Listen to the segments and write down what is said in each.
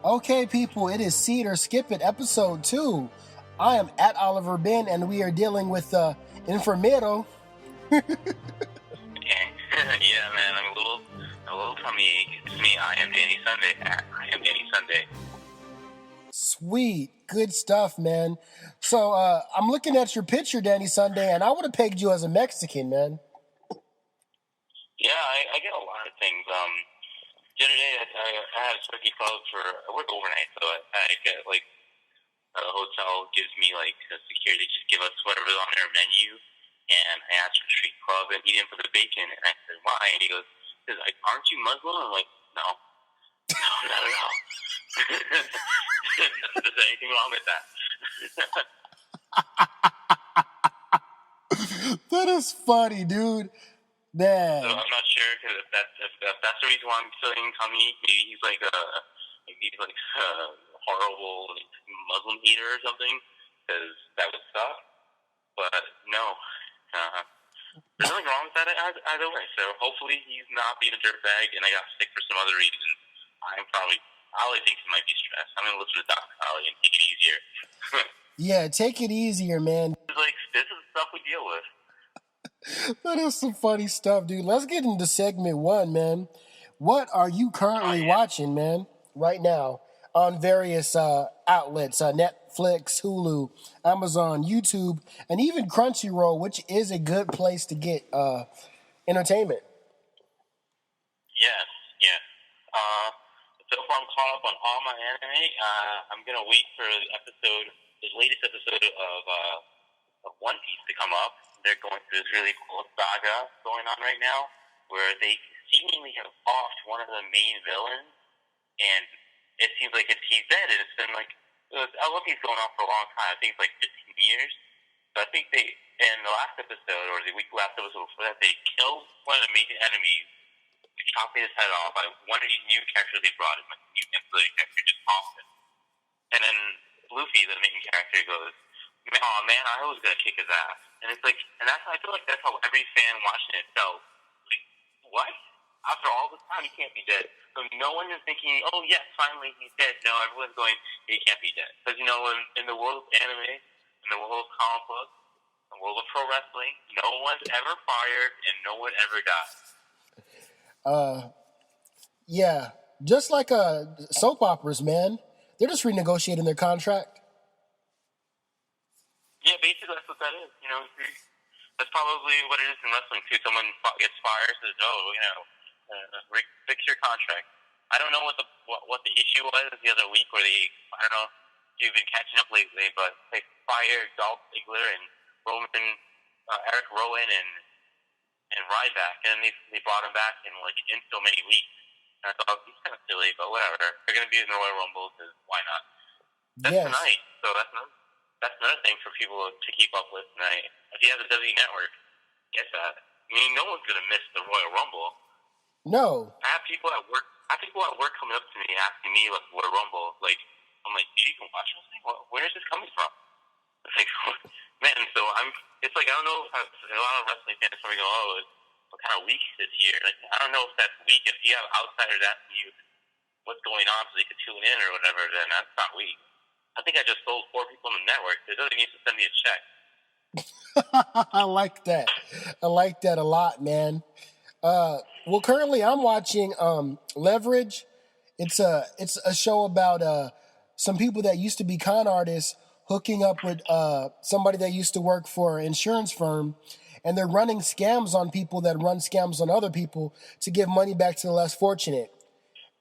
Okay, people, it is Seed or Skip It, episode 2. I am at Oliver Ben, and we are dealing with Enfermero. Yeah, man, I'm a little tummy ache. It's me. I am Danny Sunday. I am Danny Sunday. Sweet, good stuff, man. So I'm looking at your picture, Danny Sunday, and I would have pegged you as a Mexican, man. Yeah, I get a lot of things. The other day I had a turkey club I work overnight, so I get like a hotel gives me like a security, just give us whatever's on their menu, and I asked for the street club, and he didn't put the bacon, and I said why, and he goes, like, aren't you Muslim? I'm like, no, not at all. There's anything wrong with that? That is funny, dude. Man. So I'm not sure because if that's the reason why I'm feeling tummy. Maybe he's like a horrible Muslim eater or something. Because that would suck. But no, there's nothing wrong with that either way. So hopefully he's not being a dirtbag, and I got sick for some other reason. Ollie thinks he might be stressed. I'm gonna listen to Dr. Ollie and take it easier. Yeah, take it easier, man. This is the stuff we deal with. That is some funny stuff, dude. Let's get into segment 1, man. What are you currently watching, man, right now on various outlets, Netflix, Hulu, Amazon, YouTube, and even Crunchyroll, which is a good place to get entertainment? Yes. So far I'm caught up on all my anime. I'm going to wait for the latest episode of One Piece to come up. They're going through this really cool saga going on right now where they seemingly have offed one of the main villains, and it seems like he's dead, and it's been like, One Piece going on for a long time. I think it's like 15 years. So I think in the last episode, or the last episode before that, they killed one of the main enemies, chopping his head off by one of these new characters they brought in, like a new ancillary character, just Austin. And then Luffy, the main character, goes, "Oh man, I was gonna kick his ass." And it's like, I feel like that's how every fan watching it felt. Like, what? After all this time, he can't be dead. So no one is thinking, "Oh yes, finally he's dead." No, everyone's going, "He can't be dead." Because in the world of anime, in the world of comic books, in the world of pro wrestling, no one's ever fired and no one ever died. Yeah, just like soap operas, man. They're just renegotiating their contract. Yeah, basically that's what that is. That's probably what it is in wrestling too. Someone gets fired, says, fix your contract. I don't know what the issue was the other week where I don't know if you've been catching up lately, but they fired Dolph Ziggler and Eric Rowan and Ryback, and they brought him back in so many weeks. And I thought, he's kind of silly, but whatever. They're going to be in the Royal Rumble, because why not? That's tonight, so that's another thing for people to keep up with tonight. If you have the WWE Network, get that. I mean, no one's going to miss the Royal Rumble. No. I have people at work coming up to me asking me about the Royal Rumble. I'm like, do you even watch wrestling? Where is this coming from? It's like, man, so it's like, I don't know if a lot of wrestling fans probably go, oh, what kind of week this year? Like, I don't know if that's weak. If you have outsiders asking you what's going on so they can tune in or whatever, then that's not weak. I think I just sold 4 people on the network. It doesn't need to send me a check. I like that. I like that a lot, man. Well, currently I'm watching Leverage. It's a show about some people that used to be con artists hooking up with somebody that used to work for an insurance firm, and they're running scams on people that run scams on other people to give money back to the less fortunate.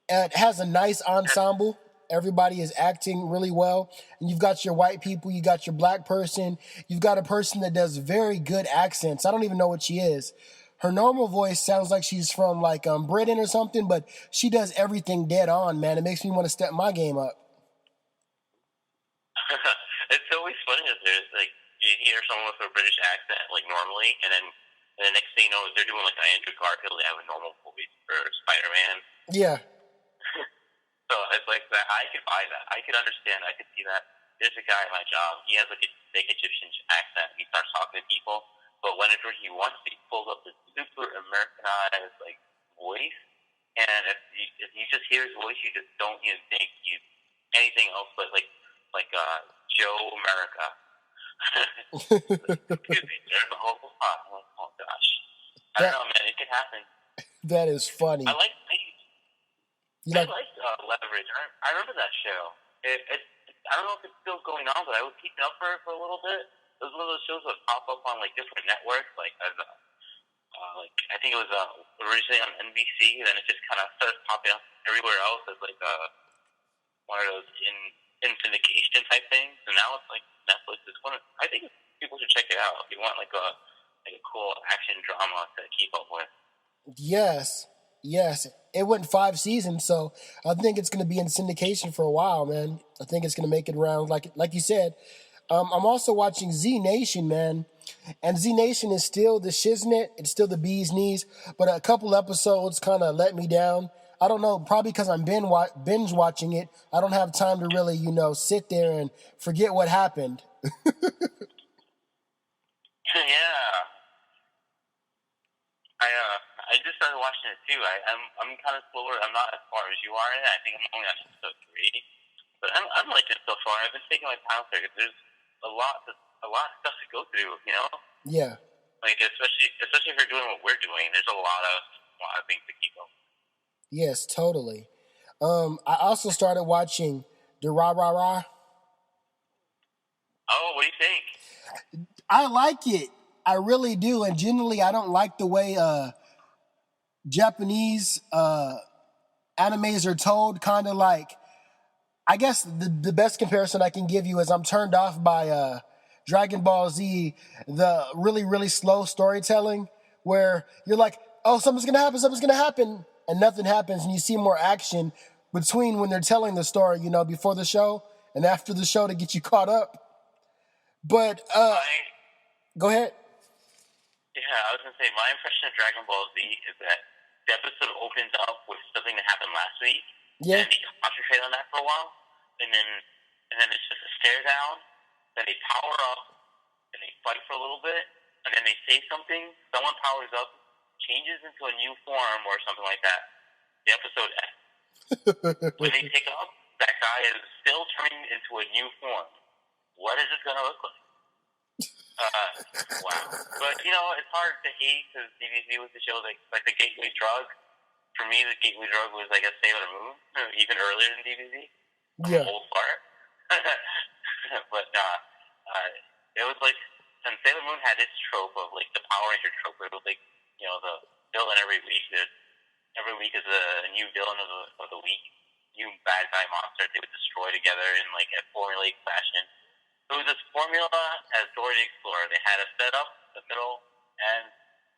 And it has a nice ensemble. Everybody is acting really well. And you've got your white people, you got your black person, you've got a person that does very good accents. I don't even know what she is. Her normal voice sounds like she's from Britain or something, but she does everything dead on, man. It makes me want to step my game up. It's always funny that there's you hear someone with a British accent normally, and then the next thing you know, they're doing Andrew Garfield. They have a normal voice for Spider-Man. Yeah. So it's like that. I could buy that. I could understand. I could see that. There's a guy at my job. He has a fake Egyptian accent. He starts talking to people, but whenever he wants to, he pulls up this super Americanized voice. And if you just hear his voice, you just don't even think. anything else but Joe America. Excuse me, there's a whole lot. I'm like, oh gosh, I don't know, man. It could happen. That is funny. I like Leverage. I remember that show. I don't know if it's still going on, but I was keeping up for it for a little bit. It was one of those shows that pop up on like different networks, like as I think it was originally on NBC, then it just kind of started popping up everywhere else as like one of those in syndication type things. And now it's like Netflix is one. I think people should check it out if you want like a cool action drama to keep up with. Yes. It went 5 seasons, so I think it's going to be in syndication for a while, man. I think it's going to make it around, like you said. I'm also watching Z Nation, man. And Z Nation is still the shiznit. It's still the bee's knees. But a couple episodes kind of let me down. I don't know, probably because I'm binge watching it. I don't have time to really, sit there and forget what happened. Yeah. I just started watching it too. I'm kind of slower. I'm not as far as you are in it. I think I'm only on episode 3, but I'm liking it so far. I've been taking my time through it. There's a lot of stuff to go through. Yeah. Like especially if you're doing what we're doing, there's a lot of things to keep up. Yes, totally. I also started watching the Rah Rah Rah. Oh, what do you think? I like it. I really do. And generally, I don't like the way Japanese animes are told. Kind of like, I guess the best comparison I can give you is I'm turned off by Dragon Ball Z, the really, really slow storytelling where you're like, oh, something's going to happen, and nothing happens, and you see more action between when they're telling the story, before the show and after the show to get you caught up. But, go ahead. Yeah, I was going to say, my impression of Dragon Ball Z is that the episode opens up with something that happened last week, Yeah. and they concentrate on that for a while, and then it's just a stare down, then they power up, and they fight for a little bit, and then they say something, someone powers up, changes into a new form or something like that. The episode ends. When they pick up, that guy is still turning into a new form. What is it going to look like? Wow. But, it's hard to hate because DBZ was the show like the gateway drug. For me, the gateway drug was, I guess, Sailor Moon, even earlier than DBZ. Yeah. Old fart. But, it was like, and Sailor Moon had its trope of, like, the Power Ranger trope. It was like, the villain every week. Every week is a new villain of the week. New bad guy monster they would destroy together in, like, a formulaic fashion. It was this formula as Dora the Explorer. They had a setup, the middle, and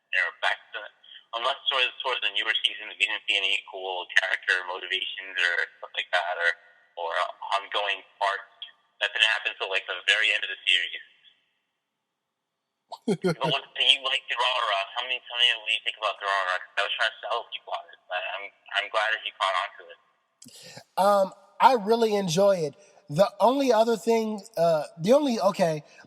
they were back to it. Unless towards the newer season, we didn't see any cool character motivations or stuff like that, or ongoing parts. That didn't happen until like the very end of the series. But what do you like Durara? Tell me what you think about Durara. I was trying to sell people on it, but I'm glad that you caught on to it. I really enjoy it. The only other thing,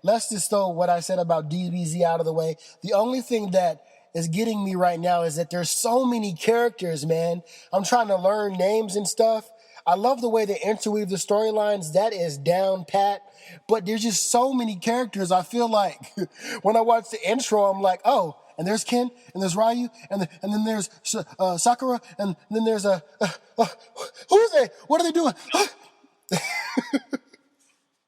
let's just throw what I said about DBZ out of the way. The only thing that is getting me right now is that there's so many characters, man. I'm trying to learn names and stuff. I love the way they interweave the storylines. That is down pat. But there's just so many characters. I feel like when I watch the intro, I'm like, oh, and there's Ken, and there's Ryu, and then there's Sakura, and then there's who is it? What are they doing?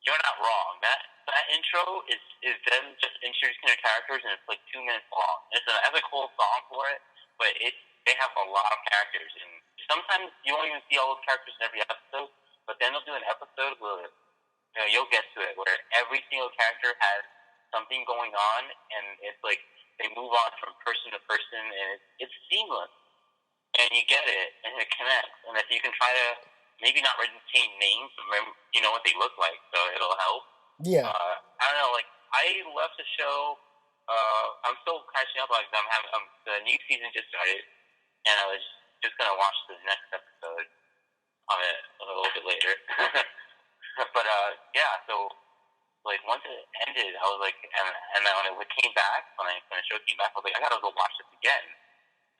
You're not wrong. That intro is them just introducing their characters, and it's like 2 minutes long. It has a cool song for it, but they have a lot of characters, and sometimes you won't even see all those characters in every episode. But then they'll do an episode where you'll get to it, where every single character has something going on, and it's like they move on from person to person, and it's seamless, and you get it, and it connects, and if you can try to maybe not retain names, remember, you know what they look like, so it'll help. Yeah. I don't know, like, I left the show, I'm still catching up, like, the new season just started, and I was just gonna watch the next episode of it a little bit later. But, yeah, so, like, once it ended, I was like, and then when it came back, when the show came back, I was like, I gotta go watch this again.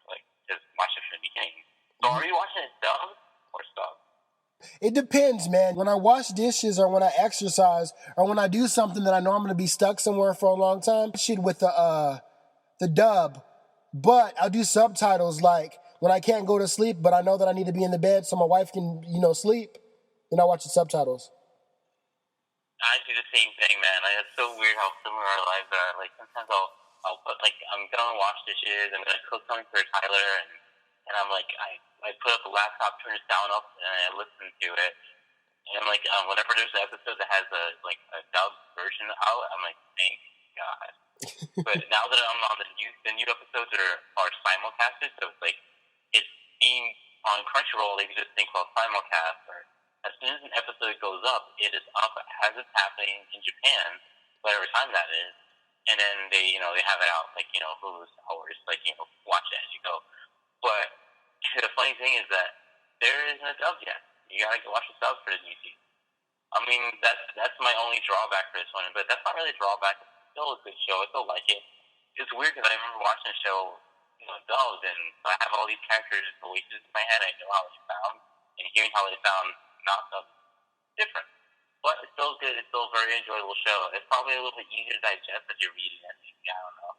Like, just watch it from the beginning. So are you watching it dubbed or sub? It depends, man. When I wash dishes or when I exercise or when I do something that I know I'm going to be stuck somewhere for a long time, shit with the dub. But I'll do subtitles like when I can't go to sleep, but I know that I need to be in the bed so my wife can, sleep, then I watch the subtitles. I do the same thing, man. Like, it's so weird how similar our lives are. Like sometimes I'll put like I'm gonna wash dishes, I'm gonna cook something for Tyler, and I'm like I put up the laptop, turn the sound up, and I listen to it. And like whenever there's an episode that has a dub version out, I'm like, thank God. But now that I'm on the new episodes are simulcasted, so it's like it's being on Crunchyroll. They do this thing called simulcast, or as soon as an episode goes up, it is up as it's happening in Japan, whatever time that is, and then they have it out like Hulu's hours, like watch it as you go. But the funny thing is that there isn't a dub yet. You gotta watch the subs for the new season. I mean, that's my only drawback for this one, but that's not really a drawback. It's still a good show. I still like it. It's weird because I remember watching the show, dubbed, and I have all these characters voices in my head. I know how they sound, and hearing how they sound not dubbed, different. But it's still good. It's still a very enjoyable show. It's probably a little bit easier to digest as you're reading it. I don't know.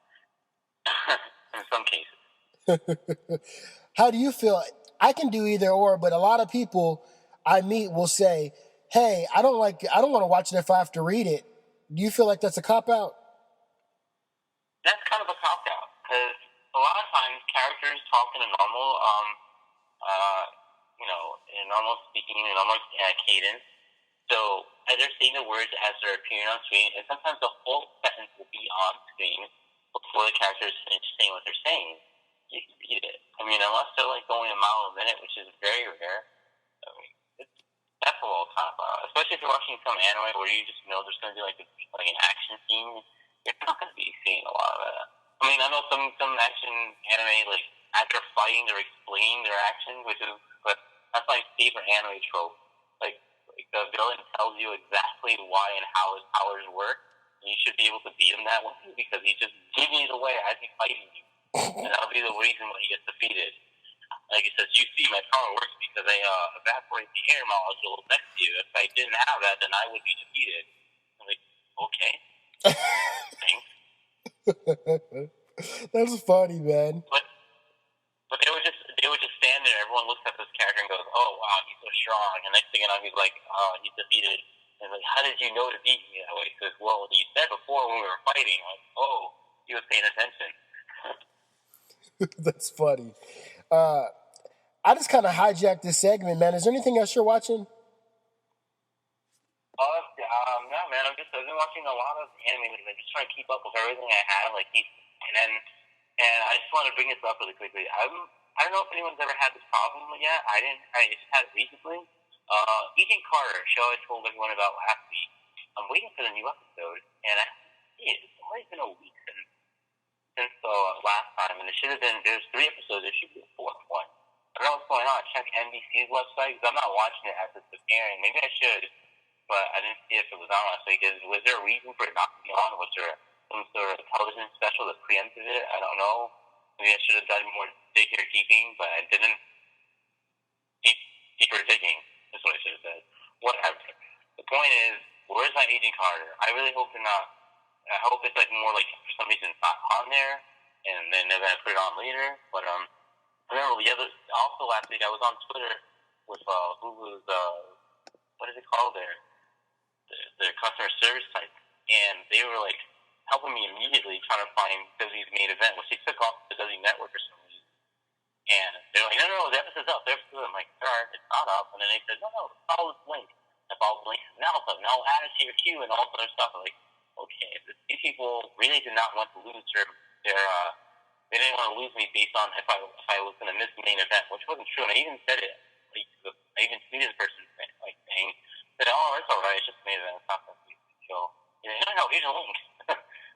In some cases. How do you feel? I can do either or, but a lot of people I meet will say, "Hey, I don't want to watch it if I have to read it." Do you feel like that's a cop out? That's kind of a cop out because a lot of times characters talk in a normal, in a normal speaking, in a normal cadence. So as they're saying the words as they're appearing on screen, and sometimes the whole sentence will be on screen before the characters finish saying what they're saying. You can read it. I mean, unless they're like going a mile a minute, which is very rare. I mean, that's a little cop out, especially if you're watching some anime where you just know there's going to be like an action scene. You're not going to be seeing a lot of that. I mean, I know some action anime, like as they're fighting, they're explaining their actions, but that's my favorite anime trope. Like the villain tells you exactly why and how his powers work, and you should be able to beat him that way because he's just giving you the way as he's fighting you, and that'll be the reason why he gets defeated. Like he says, you see, my power works because I evaporate the air molecule next to you. If I didn't have that, then I would be defeated. I'm like, okay, thanks. That's funny, man. But they would just stand there. Everyone looks at this character and goes, "Oh wow, he's so strong." And next thing you know, he's like, "Oh, he's defeated." And like, how did you know to beat me that way? He says, "Well, you said before when we were fighting." I'm like, oh, he was paying attention. That's funny. I just kind of hijacked this segment, man. Is there anything else you're watching? No, man. I've been watching a lot of anime lately. I'm just trying to keep up with everything I have, and I just want to bring this up really quickly. I don't know if anyone's ever had this problem yet. I didn't. I just had it recently. Agent Carter, show I told everyone about last week. I'm waiting for the new episode, and I see it. It's already been a week since last time, and it should have been. There's 3 episodes. There should be a 4th one. I don't know what's going on. Check NBC's website because I'm not watching it as it's appearing. Maybe I should, but I didn't see if it was on last week. Was there a reason for it not to be on? Was there some sort of television special that preempted it? I don't know. Maybe I should have done more digging, but I didn't. Deeper digging is what I should have said. Whatever. The point is, where's my Agent Carter? I really hope they're not. I hope it's like more like for some reason it's not on there, and then they're gonna put it on later. But remember also last week I was on Twitter with Hulu's what is it called there? The customer service type, and they were like helping me immediately trying to find WWE's main event, which they took off the WWE Network or something. And they're like, no, the episode's up. I'm like, sorry, it's not up. And then they said, no, follow this link. I followed the link. Now it's up. Now add it to your queue and all this other stuff. I'm like, okay, these people really did not want to lose their they didn't want to lose me based on if I was going to miss the main event, which wasn't true. And I even said it. Like, I even tweeted the person saying, oh, it's all right. It's just the main event. It's not going to be a big show. No, here's a link.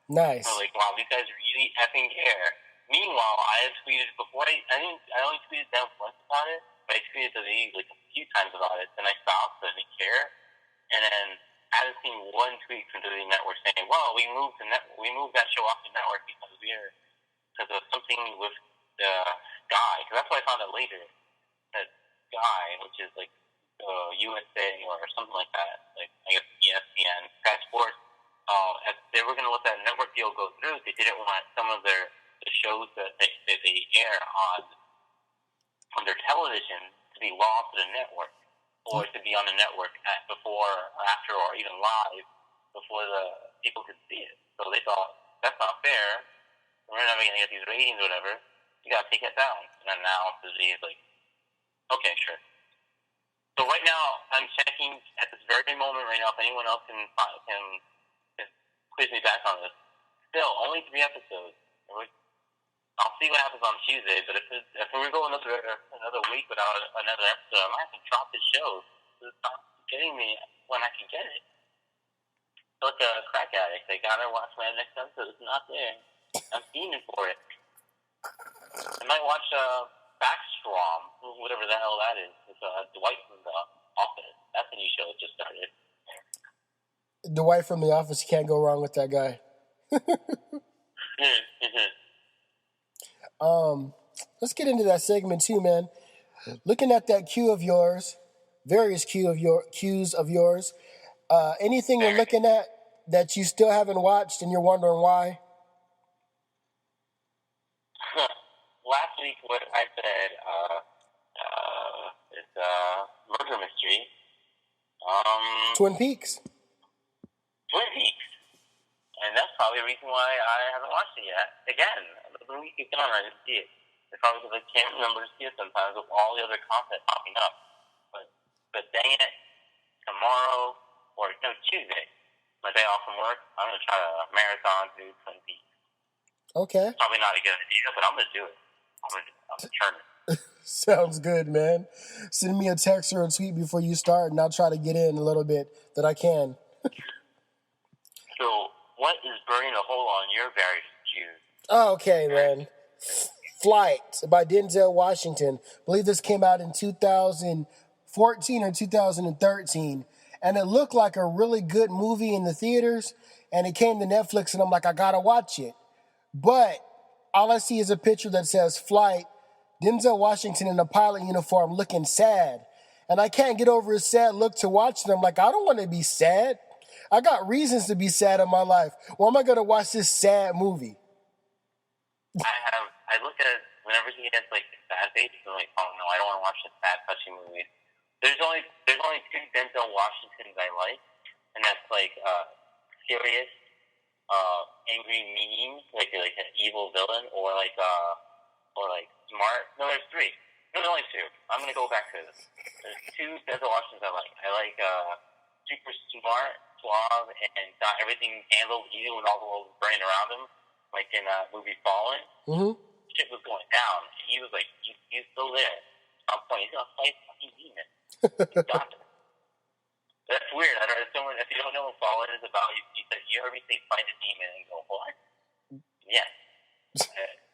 Nice. I'm like, wow, these guys really effing care. Meanwhile, I had tweeted before. I only tweeted them once about it, but I tweeted to the like a few times about it. Then I stopped, so I didn't care. And then I haven't seen one tweet from the network saying, "Well, we moved that show off the network because of something with the guy." Because that's why I found out later. That guy, which is like USA or something like that, like I guess ESPN, Sky Sports. If they were going to let that network deal go through, they didn't want some of the shows that they air on their television to be lost to the network, or to be on the network before, or after, or even live before the people could see it. So they thought that's not fair. We're never going to get these ratings or whatever. You got to take it down. And then now Disney is like, okay, sure. So right now, I'm checking at this very moment right now if anyone else can quiz me back on this. Still, only 3 episodes. I'll see what happens on Tuesday, but if we go another week without another episode, I might have to drop this show. It's not getting me when I can get it. So like a crack addict. I gotta watch my next episode. It's not there. I'm fiending for it. I might watch Backstrom, whatever the hell that is. It's Dwight from The Office. That's a new show that just started. Dwight from The Office, you can't go wrong with that guy. Let's get into that segment too, man. Looking at that queue of yours, various cues of yours. Anything you're looking at that you still haven't watched and you're wondering why? Last week, what I said is murder mystery. Twin Peaks. Twin Peaks. And that's probably the reason why I haven't watched it yet. Again, the week is gone, I didn't see it. It's probably because I can't remember to see it sometimes with all the other content popping up. But dang it, tomorrow, or no, Tuesday, my day off from work, I'm going to try to marathon through Twin Peaks. Okay. Probably not a good idea, but I'm going to do it. I'm going to turn it. Sounds good, man. Send me a text or a tweet before you start, and I'll try to get in a little bit that I can. So, what is burning a hole on your various cues? Oh, okay, man. Flight by Denzel Washington. I believe this came out in 2014 or 2013. And it looked like a really good movie in the theaters. And it came to Netflix, and I'm like, I gotta watch it. But all I see is a picture that says Flight, Denzel Washington in a pilot uniform looking sad. And I can't get over his sad look to watch them. Like, I don't want to be sad. I got reasons to be sad in my life. Why am I going to watch this sad movie? I look at it whenever he has like sad face, I'm like, oh no, I don't want to watch a sad, touching movie. There's only 2 Denzel Washingtons I like, and that's like serious, angry, mean, like an evil villain, or like smart. No, there's 3. No, there's only 2. I'm gonna go back to this. There's 2 Denzel Washingtons I like. I like super smart, suave, and got everything handled even when all the world was burning around him, like in movie Fallen. Mm-hmm. Shit was going down, and he was like, he's still there. At some point, he's gonna fight fucking demon. He's got it. That's weird. I read someone, if you don't know what Fallen is about, you said, you heard me say fight a demon, and you go, what? Yeah.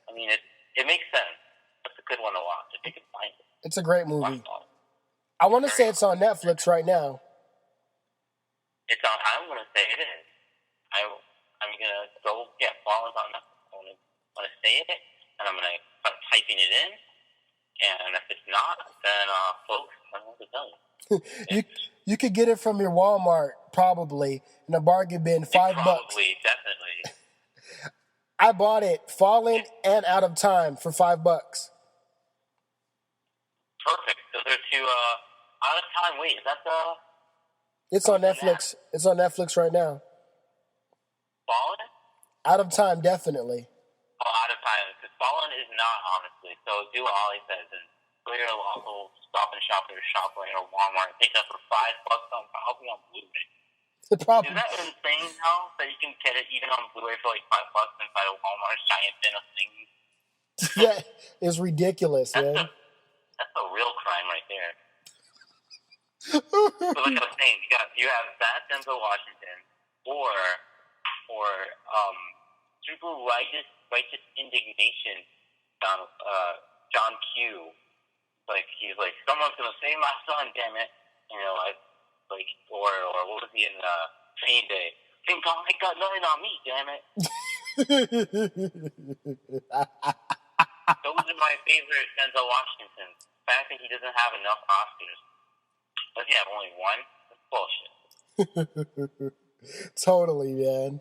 I mean, it makes sense. That's a good one to watch, if you can find it. It's a great movie. I want to say it's on Netflix right now. It's on, I'm going to say it is. I'm going to go, Fallen's on Netflix. I'm going to say it, and I'm going to start typing it in. And if it's not, then, folks, I don't know what to tell you. You could get it from your Walmart, probably, in a bargain bin, $5. Probably, definitely. I bought it, Fallen and Out of Time, for $5. Perfect. So they're 2, Out of Time. Wait, is that the... It's on Netflix. It's on Netflix right now. Fallen? Out of Time, definitely. Oh, Out of Time. Because Fallen is not, honestly. So do what Ollie says and go to your local Stop and Shop or Shopline or Walmart and pick it up for $5 on probably on Blu-ray. The problem. Is that insane now that you can get it even on Blu-ray for like $5 inside of Walmart's giant bin of things? That is ridiculous, man. That's a real crime right there. So like I was saying, you have that Denzel Washington or super righteous indignation John Q. Like he's like, someone's gonna save my son, damn it. You know, or what was he in Training Day? Think God ain't got nothing on me, damn it. Those are my favorite Denzel Washington. The fact that he doesn't have enough Oscars. Does he have only one? That's bullshit. Totally, man.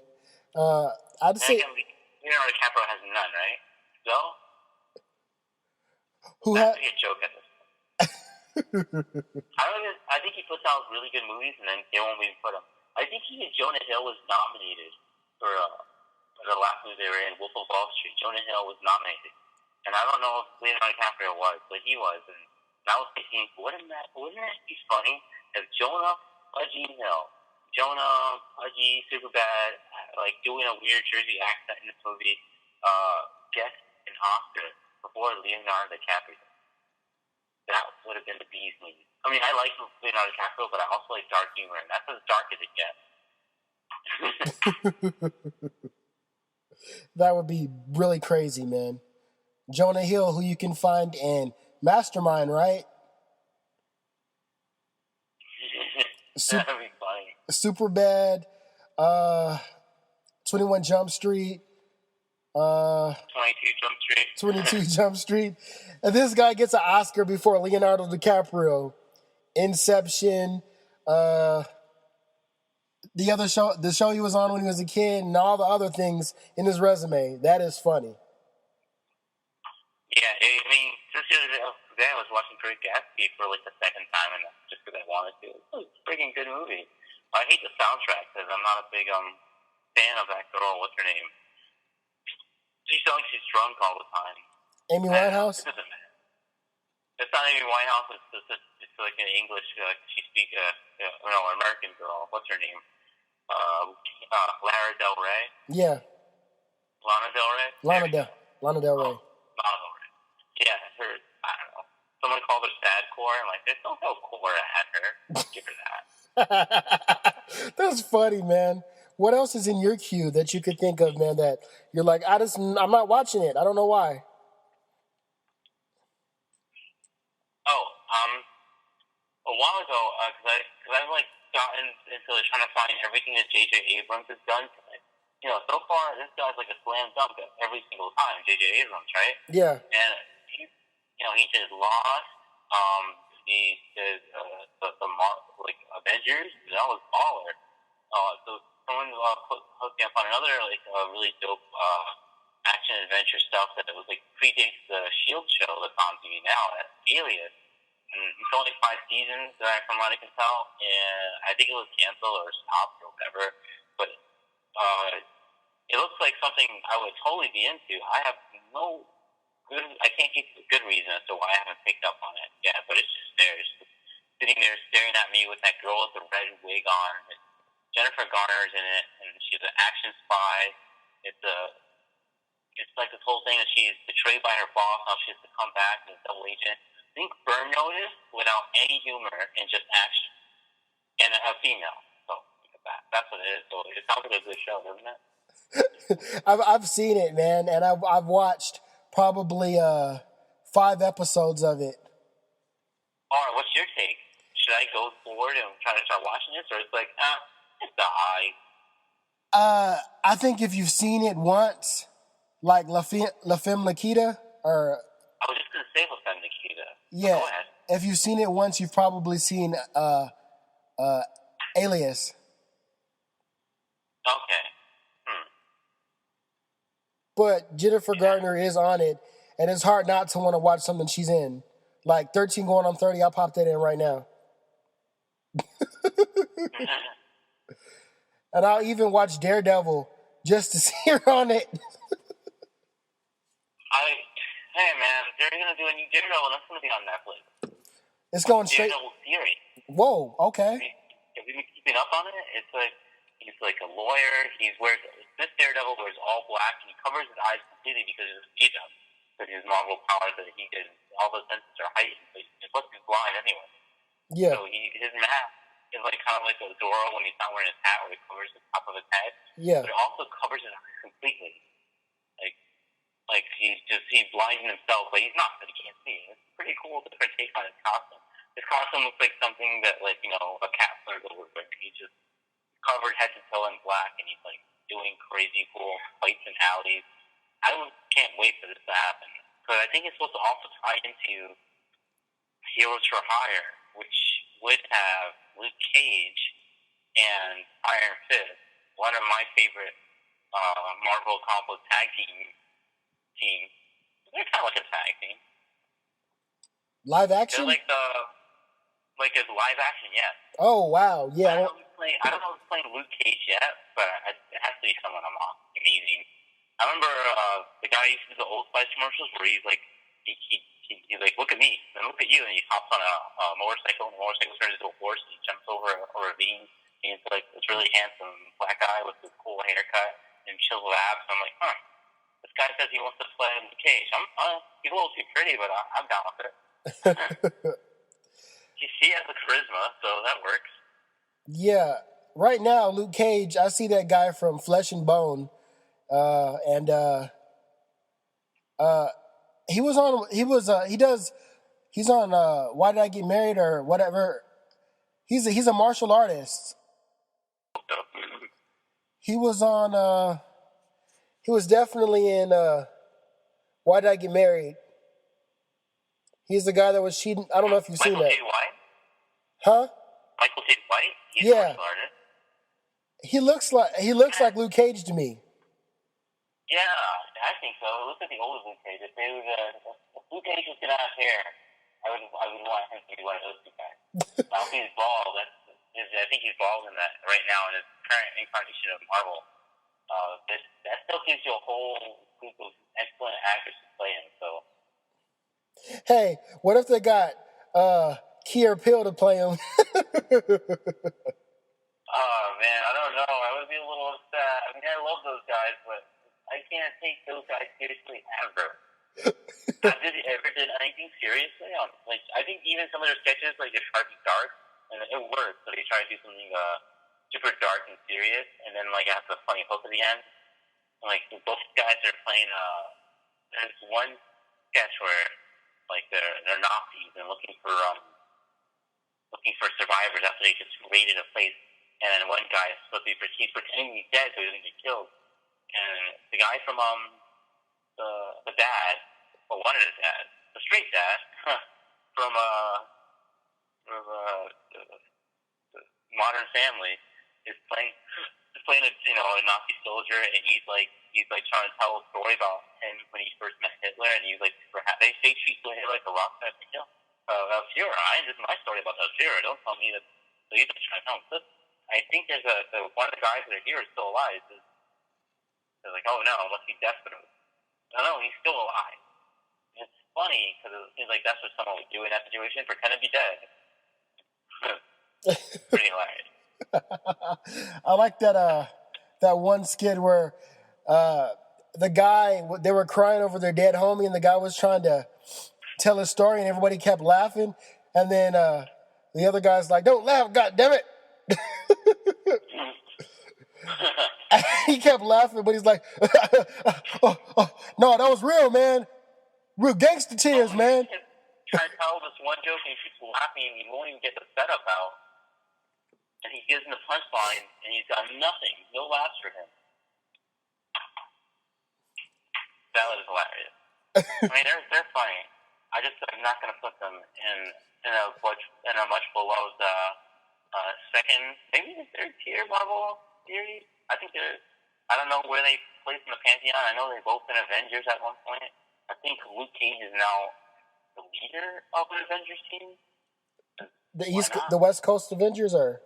I'd Then say again, Leonardo DiCaprio has none, right? So who that's had. to be a joke at this point. I think he puts out really good movies, and then they won't even put him. I think he and Jonah Hill was nominated for the last movie they were in, Wolf of Wall Street. Jonah Hill was nominated, and I don't know if Leonardo DiCaprio was, but he was. And I was thinking, wouldn't that be funny if Jonah Pudgy Superbad, like doing a weird Jersey accent in this movie, gets an Oscar before Leonardo DiCaprio? That would have been the bee's knees. I mean, I like Leonardo DiCaprio, but I also like dark humor, and that's as dark as it gets. That would be really crazy, man. Jonah Hill, who you can find in Mastermind, right? That'd be funny. Superbad, 21 Jump Street, 22 Jump Street. And this guy gets an Oscar before Leonardo DiCaprio. Inception, the show he was on when he was a kid, and all the other things in his resume. That is funny. Yeah, I mean, just the other day I was watching Great Gatsby for like the second time, and just because I wanted to. It was a freaking good movie. I hate the soundtrack because I'm not a big fan of that girl. What's her name? She sounds like she's drunk all the time. Amy Winehouse? It doesn't matter. It's not Amy Winehouse. It's like an English. She speaks. American girl. What's her name? Lara Del Rey. Yeah. Lana Del Rey. Lana Del Rey. Lana Del Rey. Yeah, her. I don't know. Someone called her sadcore. I'm like, there's no core at her. Give her that. That's funny, man. What else is in your queue that you could think of, man, that you're like, I'm not watching it. I don't know why. A while ago, because I've like gotten into trying to find everything that J.J. Abrams has done. So far this guy's like a slam dunk every single time. J.J. Abrams, right? Yeah. And he did Lost. He did like Avengers. That was baller. So someone hooked me up on another really dope action adventure stuff that was like predates the Shield show that's on TV now. That's Alias. And it's only 5 seasons, from what I can tell, and I think it was canceled or stopped or whatever. But it looks like something I would totally be into. I can't give a good reason as to why I haven't picked up on it yet, but it's just there, sitting there staring at me with that girl with the red wig on. Jennifer Garner's in it, and she's an action spy. It's like this whole thing that she's betrayed by her boss, now she has to come back and double agent. Think Burn Notice without any humor and just action, and a female. So that's what it is. So it sounds like a good show, doesn't it? I've seen it, man, and I've watched probably 5 episodes of it. All right, what's your take? Should I go forward and try to start watching this, or it's like, it's I think if you've seen it once, like La Femme Nikita, or I was just gonna say La Femme Nikita. Yeah, go ahead. If you've seen it once, you've probably seen Alias. Okay. But Jennifer Garner is on it, and it's hard not to want to watch something she's in. Like 13 going on 30, I'll pop that in right now. And I'll even watch Daredevil just to see her on it. Hey man, they're gonna do a new Daredevil. That's gonna be on Netflix. It's going straight. Daredevil series. Whoa. Okay. Have you been keeping up on it? It's like he's like a lawyer. This Daredevil wears all black and he covers his eyes completely because of his hijab, because his Marvel powers that he did. All those senses are heightened, but plus he's blind anyway. Yeah. So his mask is like kind of like a Zorro when he's not wearing his hat, where it covers the top of his head. Yeah. But it also covers his eyes completely. Like he blinds himself, but he's not, but he can't see. It's pretty cool, different take on his costume. His costume looks like something that, a cat flirter would wear. He's just covered head to toe in black, and he's like doing crazy cool fights in alleys. I can't wait for this to happen, because I think it's supposed to also tie into Heroes for Hire, which would have Luke Cage and Iron Fist, one of my favorite Marvel comic book tag teams. They're kind of like a tag team. Live They're action? like a live action, yes. Oh wow, yeah. I don't know who's playing Luke Cage yet, but it has to be someone amazing. I remember the guy used to do the Old Spice commercials where he's like, he's like, look at me, and look at you, and he hops on a motorcycle, and the motorcycle turns into a horse, and he jumps over a ravine. And he's like this really handsome black guy with this cool haircut and chill abs. I'm like, this guy says he wants to play Luke Cage. He's a little too pretty, but I'm down with it. He has the charisma, so that works. Yeah, right now Luke Cage, I see that guy from Flesh and Bone, and he's on Why Did I Get Married or whatever. He's a martial artist. He was definitely in Why Did I Get Married. He's the guy that was cheating. I don't know if you've seen that. Michael J. White? Huh? Michael J. White? He's Yeah. a martial artist. He looks like Luke Cage to me. Yeah, I think so. It looks like the older Luke Cage. If Luke Cage was gonna have hair, I would want him to be one of those two guys. Now if he's bald, I think he's bald in that right now in his current incarnation of Marvel. That still gives you a whole group of excellent actors to play him. So. Hey, what if they got Keir Pill to play him? Oh man, I don't know. I would be a little upset. I mean, I love those guys, but I can't take those guys seriously ever. Have they ever did anything seriously? I think even some of their sketches, like they try to be dark, and it works. So they try to do something super dark and serious, and then like have the funny hook at the end. And, like both guys are playing. There's one sketch where like they're Nazis and looking for survivors after they just raided a place. And then one guy is supposed to be he's pretending he's dead so he doesn't get killed. And the guy from the dad, or one of the dads, the straight dad, from Modern Family, is playing a Nazi soldier, and he's trying to tell a story about him when he first met Hitler, and he's like super happy. They treat Hitler like a rock star. Führer, this is my story about the Führer. Don't tell me that. So he's like trying to tell him. I think there's one of the guys that are here is still alive. They're like, oh no, must be desperate. No, he's still alive. And it's funny because it seems like that's what someone would do in that situation, pretend to be dead. Pretty hilarious. I like that one skit where the guy, they were crying over their dead homie, and the guy was trying to tell a story, and everybody kept laughing, and then the other guy's like, "Don't laugh, goddammit." He kept laughing, but he's like, no, that was real, man. Real gangster tears, man. Trying to tell this one joke, and he keeps laughing, and he won't even get the setup out. And he gives him the punchline, and he's got nothing, no laughs for him. That was hilarious. I mean, they're funny. I'm not going to put them in a much below the second, maybe the third tier Marvel series. I think I don't know where they place in the pantheon. I know they've both been Avengers at one point. I think Luke Cage is now the leader of an Avengers team. The West Coast Avengers or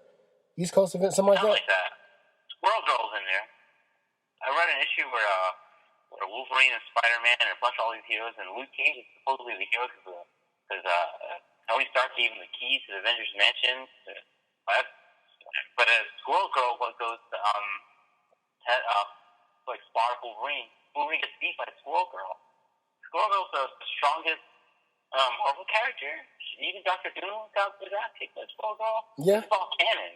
East Coast Avengers, something like that. Squirrel Girl's in there. I read an issue where Wolverine and Spider-Man and a bunch of all these heroes, and Luke Cage is supposedly the hero because Tony Stark gave him the keys to the Avengers Mansion. But Squirrel Girl goes to like spar Wolverine. Wolverine gets beat by Squirrel Girl. Squirrel Girl's the strongest Marvel character. Even Dr. Doom got his ass kicked by Squirrel Girl. Yeah. It's all canon.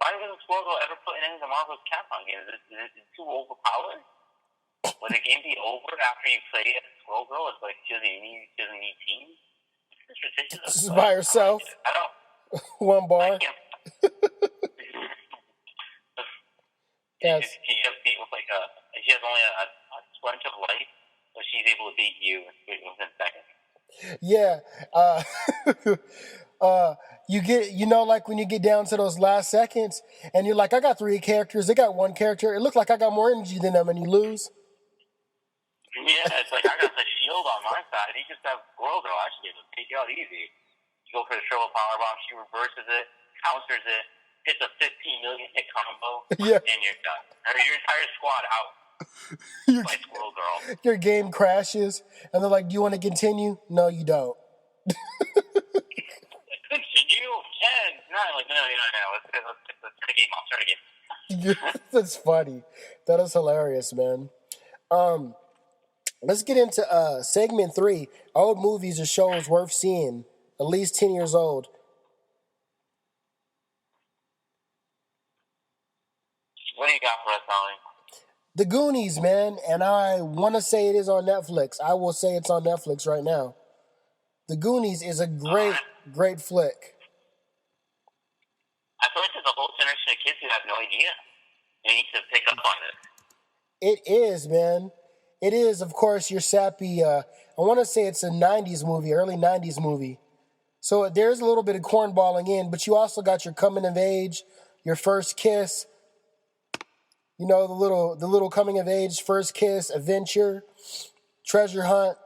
Why wasn't Squirrel Girl ever put in any of the Marvel's Capcom games? Is it too overpowered? Would the game be over after you play as Squirrel Girl? It's like she doesn't need teams. This is ridiculous. This is by herself. I don't. One bar. Yes. She has only a bunch of life, but she's able to beat you within seconds. Yeah. You get, like when you get down to those last seconds, and you're like, I got 3 characters, they got 1 character. It looked like I got more energy than them, and you lose. Yeah, it's like I got the shield on my side. He just has Squirrel Girl. I should be able to take you out easy. You go for the triple power bomb. She reverses it, counters it, hits a 15 million hit combo, Yeah. and you're done. Or your entire squad out your, by Squirrel Girl. your game crashes, and they're like, do you want to continue? No, you don't. Continue? 10. No, like, no. Let's turn the game off. Turn the game. That's funny. That is hilarious, man. Let's get into segment 3. Old movies or shows worth seeing, at least 10 years old. What do you got for us, Ollie? The Goonies, man, and I want to say it is on Netflix. I will say it's on Netflix right now. The Goonies is a great flick. I feel like there's a whole generation of kids who have no idea. They need to pick up on it. It is, man. It is, of course, your sappy, I want to say it's a 90s movie, early 90s movie. So there's a little bit of cornballing in, but you also got your coming of age, your first kiss, the little coming of age, first kiss, adventure, treasure hunt.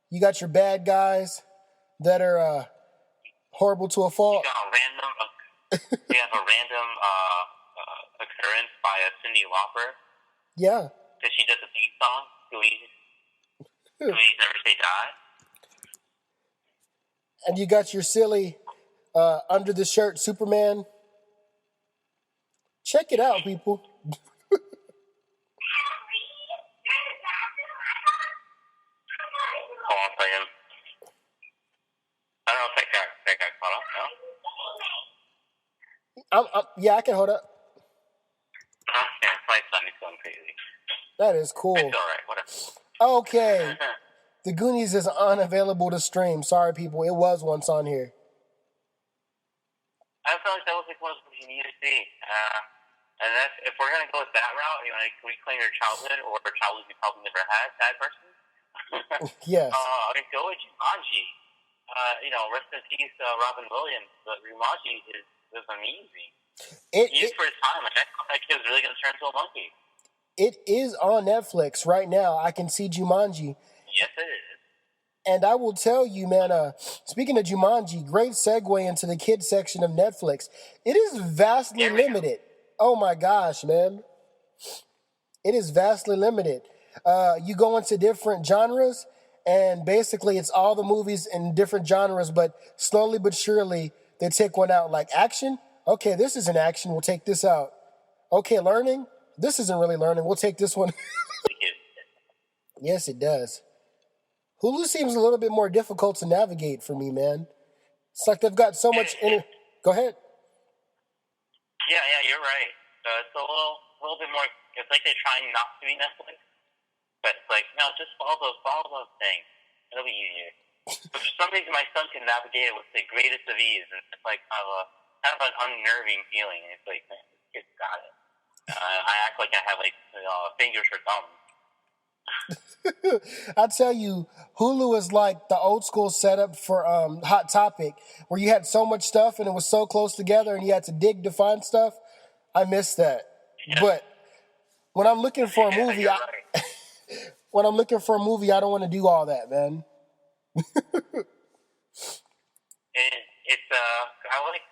You got your bad guys that are horrible to a fault. We have a random occurrence by Cyndi Lauper. Yeah. Because she does a theme song. Please never say die. And you got your silly under the shirt Superman. Check it out, people. Hold on a second. I don't know if that got caught up, no? Yeah, I can hold up. Yeah, my son is going crazy. That is cool. It's alright, whatever. Okay. The Goonies is unavailable to stream. Sorry, people. It was once on here. I feel like that was like one of the things you need to see. And that's, if we're going to go with that route, you want to reclaim your childhood or a childhood you probably never had, that person? Yes. I mean, go with Jumanji. Rest in peace, Robin Williams. But Jumanji is amazing. Used for his time. Like, I thought that kid was really going to turn into a monkey. It is on Netflix right now. I can see Jumanji. Yes, it is. And I will tell you, man, speaking of Jumanji, great segue into the kids section of Netflix. It is vastly limited. Oh, my gosh, man. It is vastly limited. You go into different genres, and basically it's all the movies in different genres, but slowly but surely they take one out. Like action, okay, this isn't action, we'll take this out. Okay, learning, this isn't really learning, we'll take this one. Yes, it does. Hulu seems a little bit more difficult to navigate for me, man. It's like they've got so much... Go ahead. Yeah, you're right. It's a little bit more... It's like they're trying not to be Netflix. But it's like, no, just follow those things. It'll be easier. But for some reason, my son can navigate it with the greatest of ease. And it's like kind of an unnerving feeling. And it's like, man, this kid's got it. I act like I have fingers for thumbs. I tell you, Hulu is like the old school setup for Hot Topic, where you had so much stuff and it was so close together and you had to dig to find stuff. I miss that. Yeah. But when I'm looking for a movie, I don't want to do all that, man. I like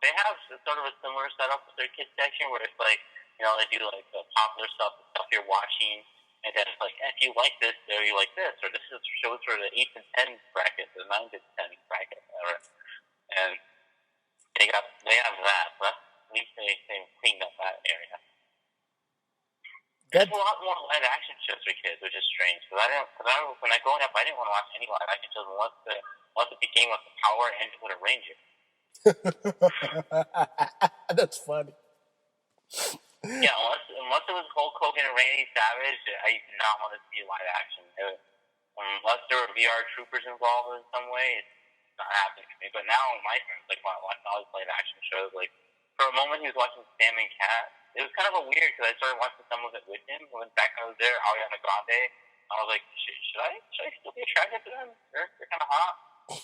they have sort of a similar setup with their kids section where it's like, they do like the popular stuff, the stuff you're watching. And then it's like, if you like this, or you like this, or this is shows for the 8 to 10 bracket, the 9 to 10 bracket, whatever. And they have that, but at least they cleaned up that area. There's a lot more live action shows for kids, which is strange. Because when I growing up, I didn't want to watch any live action shows unless it became with the Power and with a Ranger. That's funny. Yeah, unless it was Hulk Hogan and Randy Savage, I did not want to see live action. Unless there were VR troopers involved in some way, it's not happening to me. But now my friends want to watch all these live action shows. Like for a moment, he was watching Sam and Cat. It was kind of weird because I started watching some of it with him. When back I was there, Ariana Grande, I was like, should I still be attracted to them? They're kind of hot.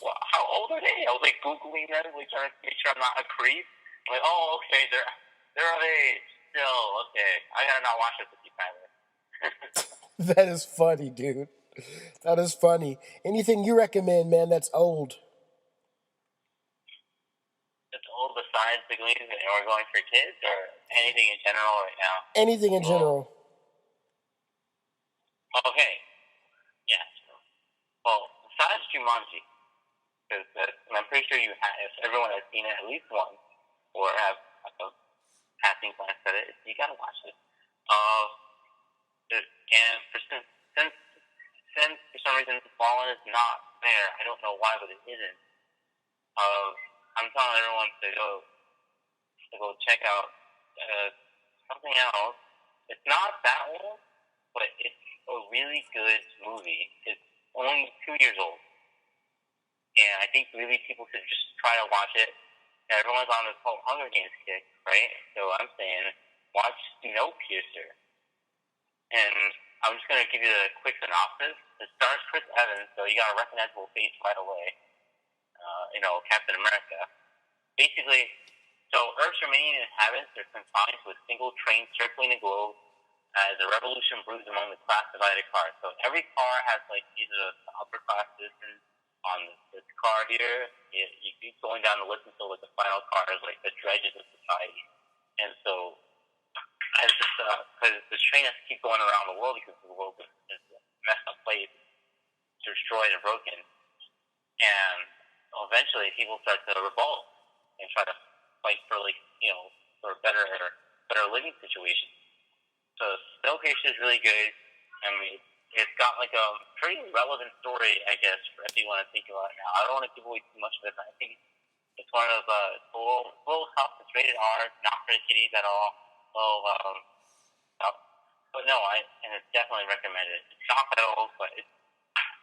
well, how old are they? I was like Googling them, like trying to make sure I'm not a creep. I'm like, oh, okay, they're of age still. Okay, I gotta not watch this with you, Tyler. That is funny, dude. That is funny. Anything you recommend, man, that's old? It's old besides the Gleams and we're going for kids or anything in general right now. Anything in general. Okay. Yeah. Well, besides Jumanji, because I'm pretty sure if everyone has seen it at least once, or have a passing glance at it, you gotta watch it. And since for some reason Fallen is not there, I don't know why, but it isn't. I'm telling everyone to go check out something else. It's not that old, but it's a really good movie. It's only 2 years old. And I think really people should just try to watch it. Everyone's on this whole Hunger Games kick, right? So I'm saying, watch Snowpiercer. And I'm just going to give you a quick synopsis. It stars Chris Evans, so you got a recognizable face right away. Captain America. Basically, so Earth's remaining inhabitants are confined to a single train circling the globe as a revolution brews among the class-divided cars. So every car has, either the upper-class citizens on this car here. You keep going down the list until, the final car is, the dredges of society. And so, because this train has to keep going around the world because the world is a messed up place, destroyed and broken. And eventually people start to revolt and try to fight for for a better living situation. So Snowpiercer is really good. I mean, it's got a pretty relevant story, I guess, if you want to think about it now. I don't want to give away too much of it, but I think it's one of it's a little tough. It's rated R, not for the kiddies at all. But no, and it's definitely recommended. It's not that old, but it's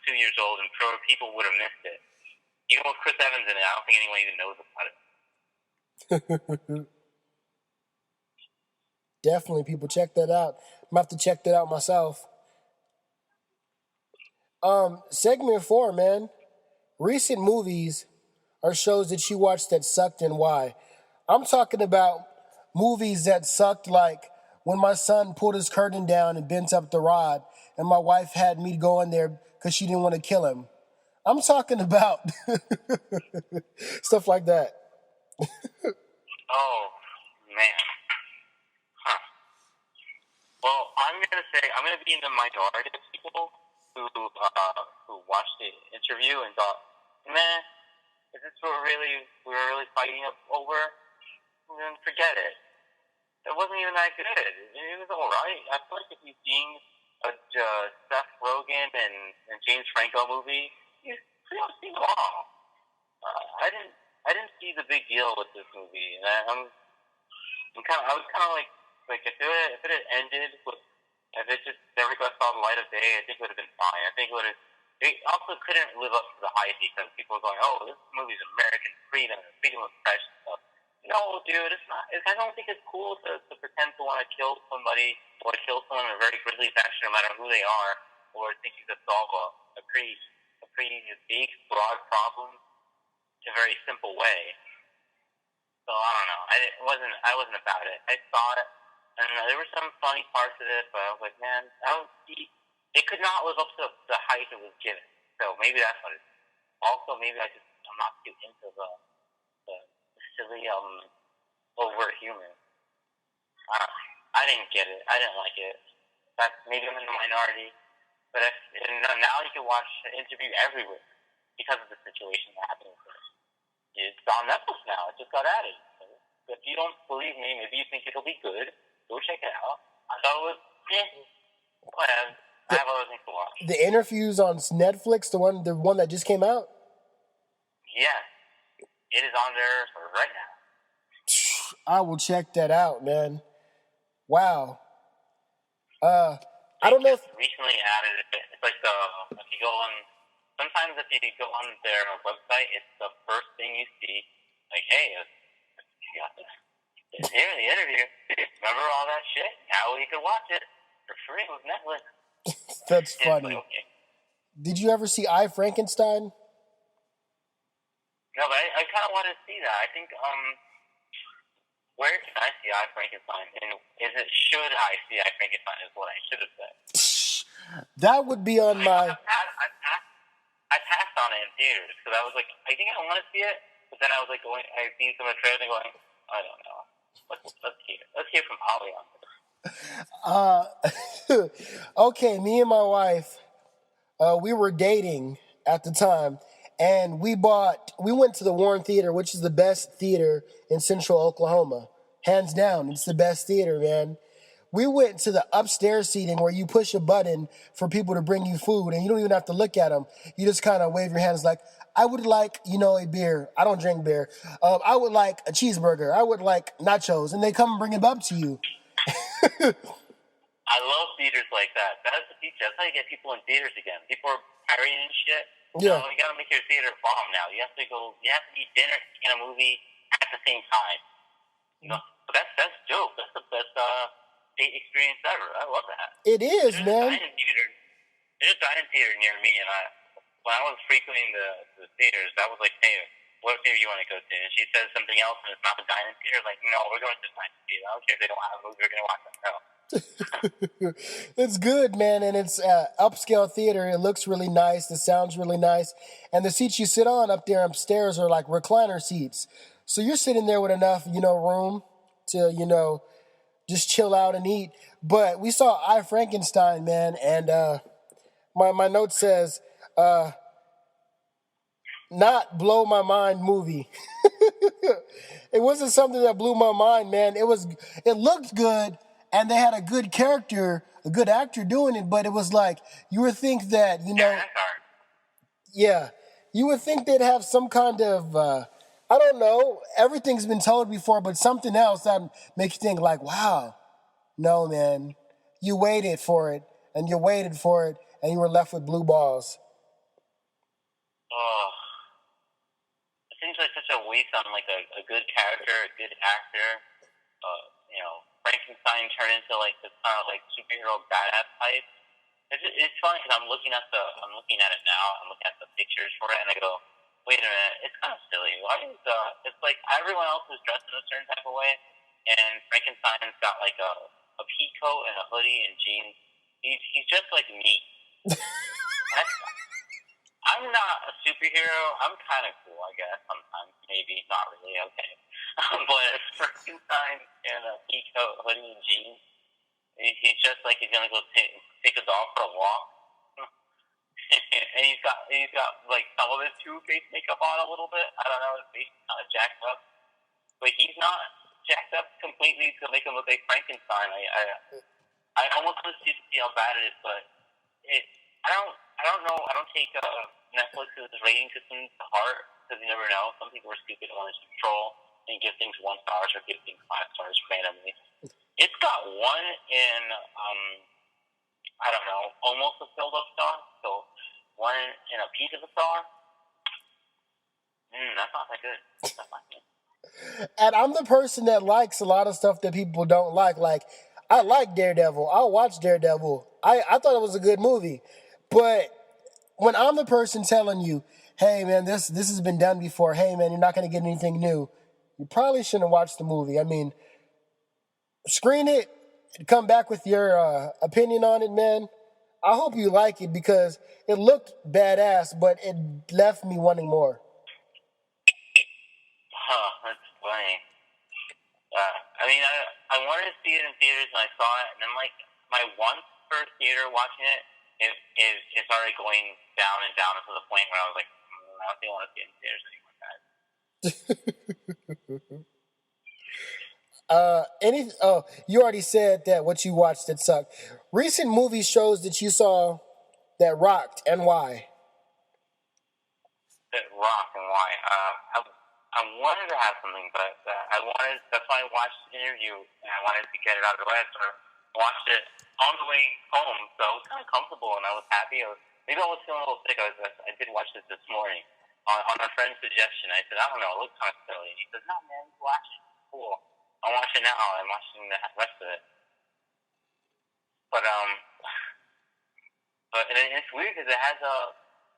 2 years old, and people would have missed it. Even with Chris Evans in it, I don't think anyone even knows about it. Definitely, people check that out. I'm gonna have to check that out myself. Segment 4, man. Recent movies or shows that you watched that sucked and why. I'm talking about movies that sucked, like when my son pulled his curtain down and bent up the rod, and my wife had me go in there because she didn't want to kill him. I'm talking about stuff like that. Oh, man. Huh. Well, I'm going to be in the minority of people who watched the interview and thought, man, is this what we were really fighting over? Then forget it. It wasn't even that good. It was all right. I feel like if you've seen a Seth Rogen and James Franco movie, you pretty much seen them all. I didn't see the big deal with this movie, and I was kind of like if it had ended with if it just never got saw the light of day, I think it would have been fine. I think it also couldn't live up to the hype because people were going, oh, this movie's American freedom and freedom of press and stuff. No, dude, it's not. I don't think it's cool to pretend to want to kill somebody or to kill someone in a very grisly fashion, no matter who they are, or think you could solve a pretty big, broad problem in a very simple way. So I don't know. I wasn't about it. I saw it, and there were some funny parts of it, but I was like, man, it could not live up to the hype it was given. So maybe that's what it is. Also, maybe I'm not too into the silly over human. I didn't get it. I didn't like it. Maybe I'm in the minority, but now you can watch the interview everywhere because of the situation that happened with it. It's on Netflix now. It just got added. So if you don't believe me, maybe you think it'll be good. Go check it out. I thought it was whatever. I have other things to watch. The interviews on Netflix, the one that just came out. Yes, it is on there right now. I will check that out, man. Wow. I don't know if recently added it. It's like if you go on. Sometimes if you go on their website, it's the first thing you see. Like, hey, it's here in the interview. Remember all that shit? Now you can watch it for free with Netflix. That's funny. Okay. Did you ever see I, Frankenstein? No, but I kind of want to see that. I think where can I see I Frankenstein? And is it should I see I Frankenstein? Is what I should have said. That would be on my. I passed on it in theaters because I was like, I think I want to see it, but then I was like, I see some of the trailers and going, I don't know. Let's hear from Ollie on this. Okay, me and my wife, we were dating at the time, and we went to the Warren Theater, which is the best theater in Central Oklahoma, hands down. It's the best theater, man. We went to the upstairs seating where you push a button for people to bring you food, and you don't even have to look at them. You just kind of wave your hands like, I would like, a beer. I don't drink beer. I would like a cheeseburger. I would like nachos. And they come and bring it up to you. I love theaters like that. That's the feature. That's how you get people in theaters again. People are partying and shit. Yeah. You gotta make your theater bomb now. You have to eat dinner and a movie at the same time. But that's dope. That's the best date experience ever. I love that. It is, man. There's a dining theater near me, and when I was frequenting the theaters, I was like, hey, what theater you want to go to? And she says something else, and it's not the dining theater. Like, no, we're going to the dining theater. I don't care if they don't have a movie. We're going to watch it. No. It's good, man, and it's upscale theater. It looks really nice. The sound's really nice, and the seats you sit on up there upstairs are like recliner seats. So you're sitting there with enough, room to, just chill out and eat. But we saw I Frankenstein, man, and my note says, not blow my mind movie. It wasn't something that blew my mind, man. It looked good, and they had a good character, a good actor doing it, but it was like, you would think that, you would think they'd have some kind of, I don't know, everything's been told before, but something else that makes you think like, wow, no, man, you waited for it, and you waited for it, and you were left with blue balls. Oh, it seems like such a waste on like a good character, a good actor. Frankenstein turned into like this kind of like superhero badass type. It's funny because I'm looking at it now. I'm looking at the pictures for it, and I go, wait a minute, it's kind of silly. Why is it's like everyone else is dressed in a certain type of way, and Frankenstein's got like a pea coat and a hoodie and jeans. He's just like me. I'm not a superhero. I'm kind of cool, I guess, sometimes. Maybe. Not really. Okay. But Frankenstein in a pea coat, hoodie, and jeans, he's just like he's going to go take a dog for a walk. And he's got like some of his Two-Face makeup on a little bit. I don't know. His face is kind of jacked up. But he's not jacked up completely to make him look like Frankenstein. I almost want to see how bad it is, but I don't know. I don't take Netflix's rating system to heart because you never know. Some people are stupid and want to troll and give things 1 star or give things 5 stars randomly. It's got one in I don't know, almost a filled up star. So one in a piece of a star. That's not that good. That's not good. And I'm the person that likes a lot of stuff that people don't like. Like, I like Daredevil. I'll watch Daredevil. I thought it was a good movie. But when I'm the person telling you, hey, man, this has been done before. Hey, man, you're not going to get anything new. You probably shouldn't watch the movie. I mean, screen it, come back with your opinion on it, man. I hope you like it because it looked badass, but it left me wanting more. That's funny. I mean, I wanted to see it in theaters, and I saw it, and then like my one first theater watching it, it started going down and down to the point where I was like, I don't think I want to see it in theaters anymore, guys. You already said that what you watched that sucked. Recent movie shows that you saw that rocked and why? That rocked and why? I wanted to have something, but that's why I watched the interview, and I wanted to get it out of the way, so I watched it on the way home, so I was kind of comfortable, and I was happy. Maybe I was feeling a little sick. I did watch this morning on a friend's suggestion. I said, I don't know, it looks kind of silly. And he said, no, man, watch it. It's cool. I'll watch it now. I'm watching the rest of it. But and it's weird because it has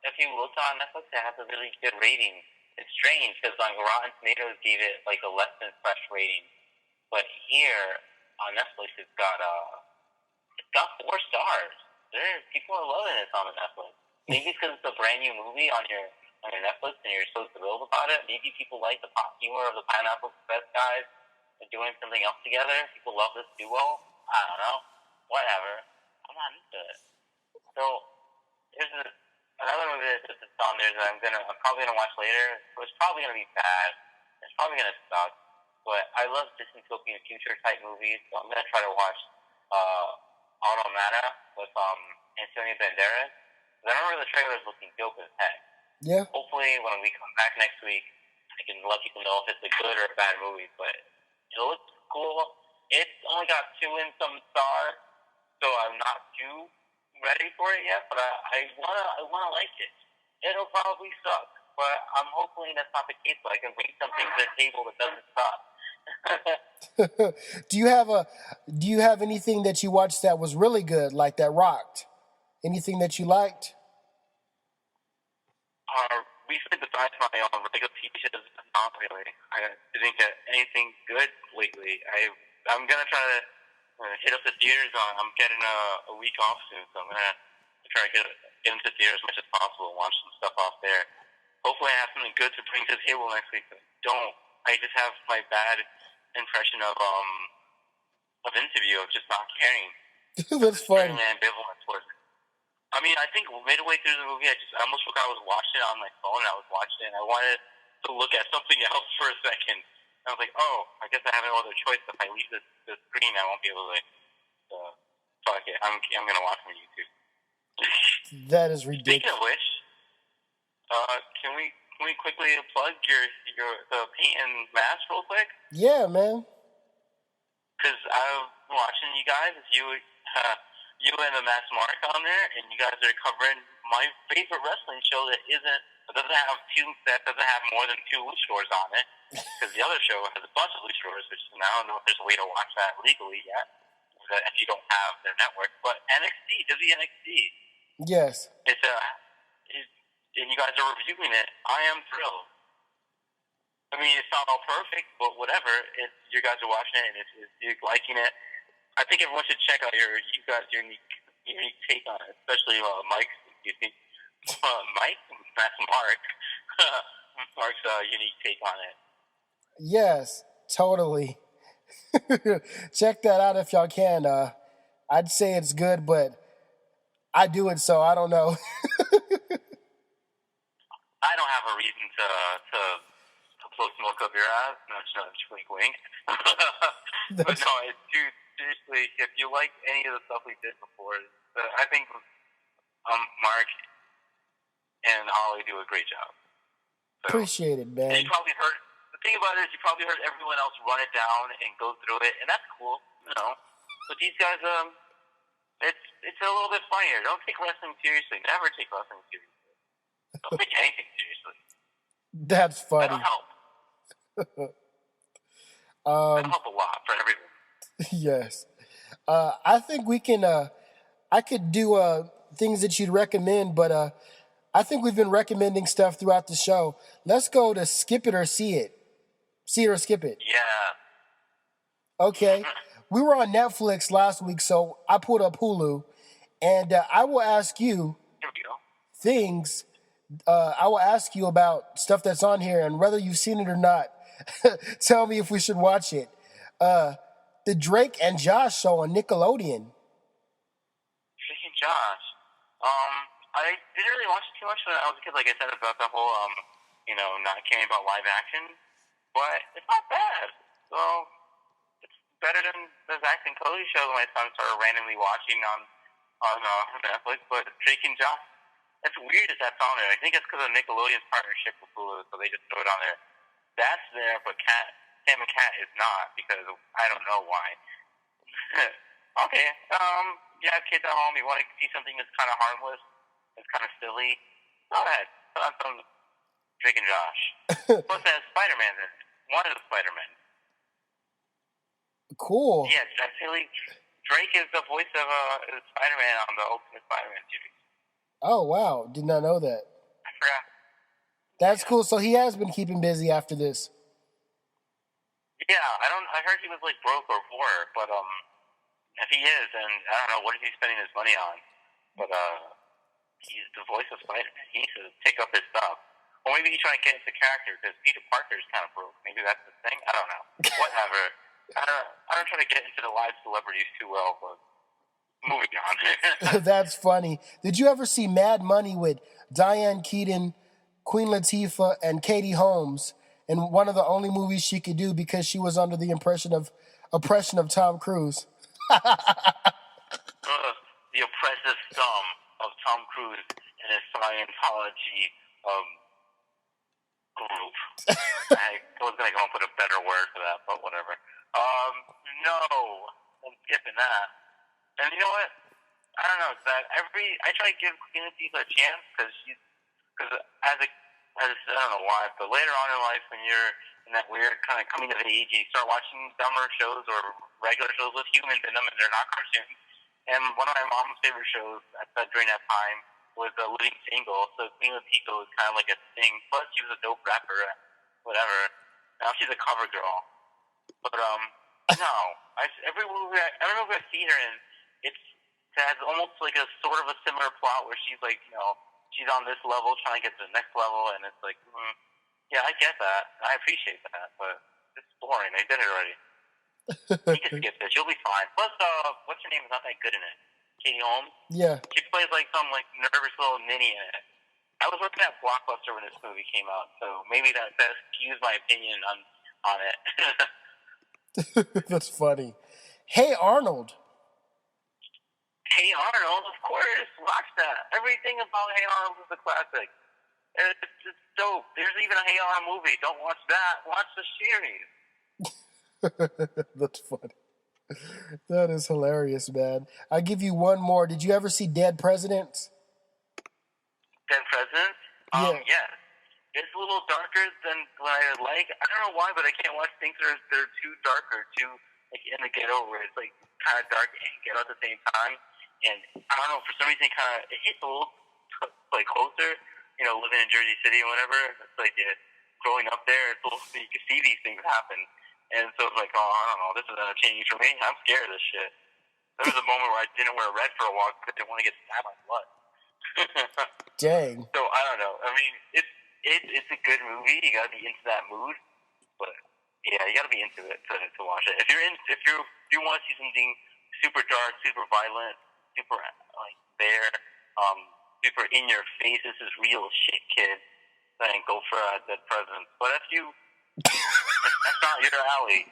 if you look on Netflix, it has a really good rating. it's strange because like Rotten Tomatoes gave it like a less than fresh rating, but here on Netflix it's got 4 stars. People are loving it on Netflix. Maybe it's because it's a brand new movie on your Netflix and you're so thrilled about it. Maybe people like the pop humor of the Pineapple Express guys and doing something else together. People love this duo. I don't know. Whatever. I'm not into it. So there's another movie that's on there that I'm probably gonna watch later. So it's probably gonna be bad. It's probably gonna suck. But I love dystopian future type movies, so I'm gonna try to watch Automata with Antonio Banderas. I remember the trailer is looking dope as heck. Yeah. Hopefully, when we come back next week, I can let people know if it's a good or a bad movie. But it looks cool. It's only got 2 and some stars, so I'm not too ready for it yet. But I wanna like it. It'll probably suck, but I'm hoping that's not the case. So I can bring something to the table that doesn't suck. Do you have anything that you watched that was really good, like that rocked? Anything that you liked? Recently, besides my regular TV shows, not really. I didn't get anything good lately. I'm gonna try to hit up the theaters. I'm getting a week off soon, so I'm gonna try to get into theaters as much as possible and watch some stuff off there. Hopefully, I have something good to bring to the table next week. I just have my bad impression of Interview of just not caring. That's funny. Very ambivalent towards it. I mean, I think midway through the movie, I almost forgot I was watching it on my phone. I was watching it, and I wanted to look at something else for a second. And I was like, oh, I guess I have no other choice. If I leave the screen, I won't be able to. Fuck it, I'm gonna watch on YouTube. That is ridiculous. Speaking of which, can we quickly plug the paint and mask real quick? Yeah, man. Because I'm watching you guys. You and the Max Mark on there, and you guys are covering my favorite wrestling show that doesn't have more than 2 luchadors on it. Because the other show has a bunch of luchadors, which I don't know if there's a way to watch that legally yet, if you don't have their network. But NXT, WNXT. Yes. And you guys are reviewing it. I am thrilled. I mean, it's not all perfect, but whatever. You guys are watching it, and you're liking it. I think everyone should check out you guys' unique take on it, especially Mike's. Mark's unique take on it. Yes, totally. Check that out if y'all can. I'd say it's good, but I do it, so I don't know. I don't have a reason to blow smoke up your ass. No, just wink, wink. But no, dude. Seriously, if you like any of the stuff we did before, I think Mark and Ollie do a great job. So, appreciate it, man. And the thing about it is you probably heard everyone else run it down and go through it, and that's cool, But these guys, it's a little bit funnier. Don't take wrestling seriously. Never take wrestling seriously. Don't take anything seriously. That's funny. That'll help. That'll help a lot for everyone. Yes. I think we can, I could do things that you'd recommend, but I think we've been recommending stuff throughout the show. Let's go to Skip It or See It. See It or Skip It. Yeah. Okay. We were on Netflix last week, so I pulled up Hulu, and I will ask you things. I will ask you about stuff that's on here, and whether you've seen it or not, tell me if we should watch it. The Drake and Josh show on Nickelodeon. Drake and Josh. I didn't really watch it too much when I was a kid, like I said, about the whole, not caring about live action. But it's not bad. So it's better than the Zach and Cody show that my son started randomly watching on Netflix. But Drake and Josh, that's weird that that's on there. I think it's because of Nickelodeon's partnership with Hulu, so they just throw it on there. That's there, but Sam and Cat is not, because I don't know why. Okay. You have kids at home, you want to see something that's kind of harmless, that's kind of silly, go ahead. Put on some Drake and Josh. Plus, it has Spider-Man in it. One of the Spider-Men. Cool. Yes, actually, Drake is the voice of Spider-Man on the Ultimate Spider-Man series. Oh, wow. Did not know that. I forgot. That's cool. So he has been keeping busy after this. Yeah, I heard he was like broke or poor, but if he is, then I don't know what is he spending his money on. But he's the voice of Spider-Man. He needs to take up his stuff. Or maybe he's trying to get into character because Peter Parker's kind of broke. Maybe that's the thing. I don't know. Whatever. I don't try to get into the live celebrities too well, but moving on. That's funny. Did you ever see Mad Money with Diane Keaton, Queen Latifah, and Katie Holmes? And one of the only movies she could do because she was under the oppression of Tom Cruise. The oppressive thumb of Tom Cruise and his Scientology group. I was going to come up with a better word for that, but whatever. No, I'm skipping that. And you know what? I don't know. I try to give Queen Latifah a chance because I don't know why, but later on in life, when you're in that weird kind of coming of age, you start watching dumber shows or regular shows with humans in them, and they're not cartoons. And one of my mom's favorite shows during that time was Living Single. So Queen Latifah was kind of like a thing. Plus, she was a dope rapper, whatever. Now she's a cover girl. But no, every movie I see her in, it has almost like a sort of a similar plot where she's like, she's on this level trying to get to the next level, and it's like, yeah, I get that. I appreciate that, but it's boring. They did it already. You can skip this. You'll be fine. Plus, what's her name is not that good in it. Katie Holmes? Yeah. She plays like some like nervous little ninny in it. I was looking at Blockbuster when this movie came out, so maybe that skews my opinion on it. That's funny. Hey Arnold. Hey Arnold, of course. Watch that. Everything about Hey Arnold is a classic. It's dope. There's even a Hey Arnold movie. Don't watch that. Watch the series. That's funny. That is hilarious, man. I'll give you one more. Did you ever see Dead Presidents? Dead Presidents? Yeah. Yes. It's a little darker than what I like. I don't know why, but I can't watch things that are too dark or too like in the ghetto where it's like kind of dark and ghetto at the same time. And I don't know, for some reason, it hits a little like closer. Living in Jersey City and whatever. It's like growing up there, you can see these things happen. And so it's like, oh, I don't know, this is entertaining for me. I'm scared of this shit. There was a moment where I didn't wear red for a walk because I didn't want to get stabbed by blood. Dang. So I don't know. I mean, it's a good movie. You gotta be into that mood, but yeah, you gotta be into it to watch it. If you want to see something super dark, super violent, super like super in your face, this is real shit, kid, then go for Dead Presidents. But if that's not your alley,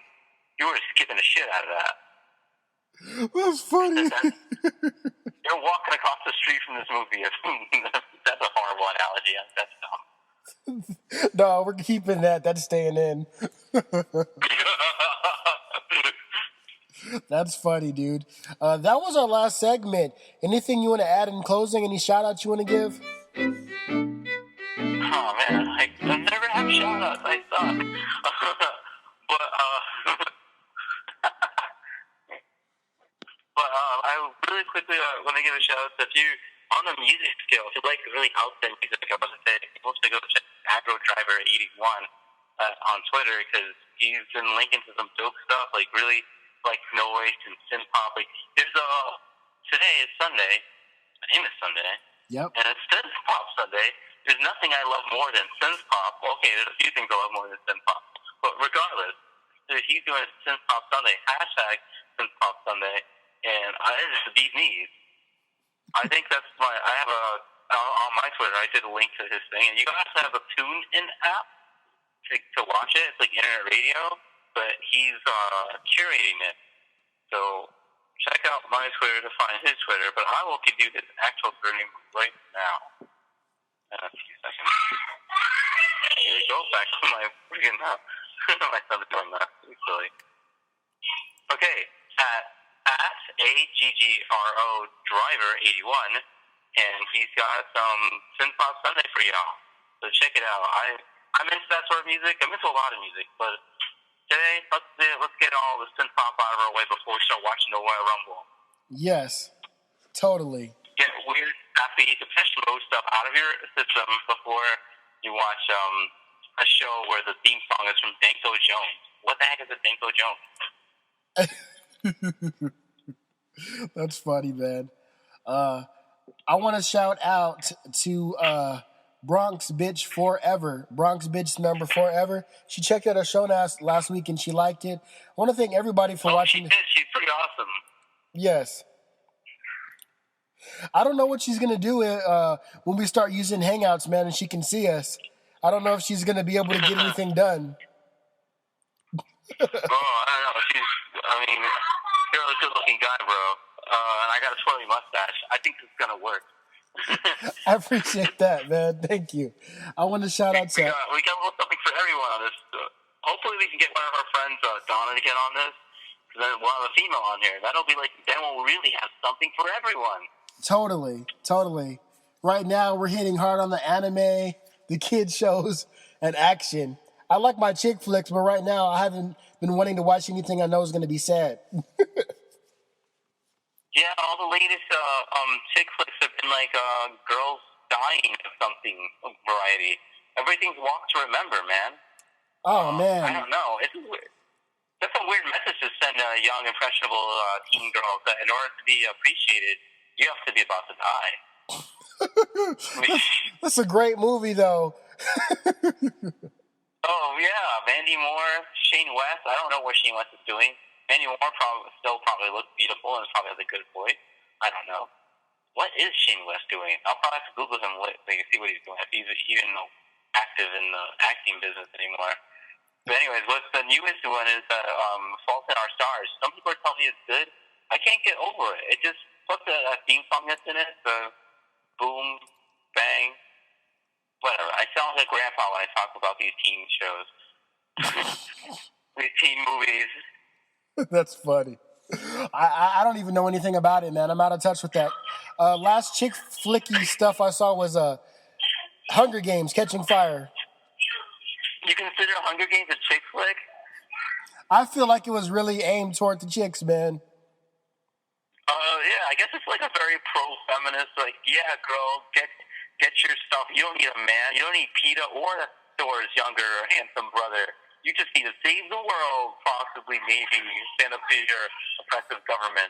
you were skipping the shit out of that. That's funny. You're walking across the street from this movie. That's a horrible analogy. That's dumb. No, we're keeping that. That's staying in. That's funny, dude. That was our last segment. Anything you want to add in closing? Any shout outs you want to give? Oh man, I never have shout outs. I suck. But I really quickly want to give a shout out to if you on the music scale, if you like really out there music, I was to say people should go check Agro Driver 81 on Twitter because he's been linking to some dope stuff, like really like noise and synth pop. Like there's today is Sunday. My name is Sunday. Yep. And it's synth pop Sunday. There's nothing I love more than synth pop. Okay, there's a few things I love more than synth pop, but regardless, he's doing synth pop Sunday. Hashtag synth pop Sunday. And it is the beat knees. I think I have on my Twitter, I did a link to his thing, and you guys have a TuneIn app to watch it. It's like internet radio, but he's curating it. So check out my Twitter to find his Twitter, but I will give you his actual Twitter name right now. In a few seconds. Here we go, back to my freaking my son's doing that. It's silly. Okay, at AGGRO Driver 81, and he's got some synth pop Sunday for y'all. So check it out. I'm into that sort of music. I'm into a lot of music, but today let's get all the synth pop out of our way before we start watching the Royal Rumble. Yes, totally. Get weird, happy, Depeche Mode stuff out of your system before you watch a show where the theme song is from Danko Jones. What the heck is a Danko Jones? That's funny, man. I want to shout out to Bronx Bitch Forever. Bronx Bitch number Forever. She checked out our show last week and she liked it. I want to thank everybody for watching. She did. She's pretty awesome. Yes. I don't know what she's gonna do when we start using Hangouts, man, and she can see us. I don't know if she's gonna be able to get anything done. I don't know. You're a good-looking guy, bro. And I got a twirly mustache. I think this is gonna work. I appreciate that, man. Thank you. I want to shout out to. We got a little something for everyone on this. Hopefully, we can get one of our friends, Donna, to get on this. Because then we'll have a female on here. Then we'll really have something for everyone. Totally. Right now, we're hitting hard on the anime, the kids shows, and action. I like my chick flicks, but right now, I haven't been wanting to watch anything I know is going to be sad. Yeah, all the latest chick flicks have been like girls dying of something variety. Everything's Walk to Remember, man. Oh, man. I don't know. It's weird. That's a weird message to send young, impressionable teen girls that in order to be appreciated, you have to be about to die. That's a great movie, though. Oh, yeah. Mandy Moore, Shane West. I don't know what Shane West is doing. Mandy Moore probably looks beautiful and probably has a good voice. I don't know. What is Shane West doing? I'll probably have to Google him and see what he's doing, if he's even active in the acting business anymore. But anyways, what's the newest one is Fault in Our Stars. Some people are telling me it's good. I can't get over it. It just, plus the theme song that's in it, the boom, bang, whatever. I sound like grandpa when I talk about these teen shows. These teen movies. That's funny. I don't even know anything about it, man. I'm out of touch with that. Last chick flicky stuff I saw was Hunger Games, Catching Fire. You consider Hunger Games a chick flick? I feel like it was really aimed toward the chicks, man. Yeah, I guess it's like a very pro-feminist, like, yeah, girl, get your stuff. You don't need a man. You don't need PETA or Thor's younger, handsome brother. You just need to save the world, possibly, maybe, stand up to your oppressive government.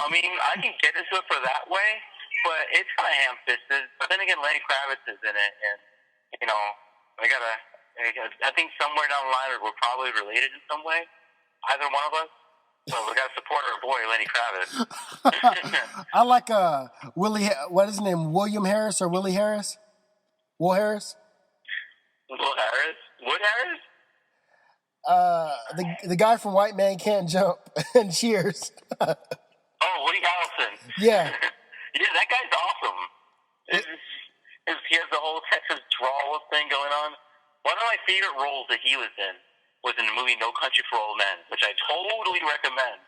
I mean, I can get into it for that way, but it's kind of ham-fisted. But then again, Lenny Kravitz is in it, and, you know, I think somewhere down the line we're probably related in some way, either one of us. So we got to support our boy, Lenny Kravitz. I like what is his name, William Harris or Willie Harris? Will Harris? Will Harris? Wood Harris? The guy from White Man Can't Jump and Cheers. Woody Harrelson. Yeah. Yeah, that guy's awesome. He has the whole Texas drawl thing going on. One of my favorite roles that he was in the movie No Country for Old Men, which I totally recommend.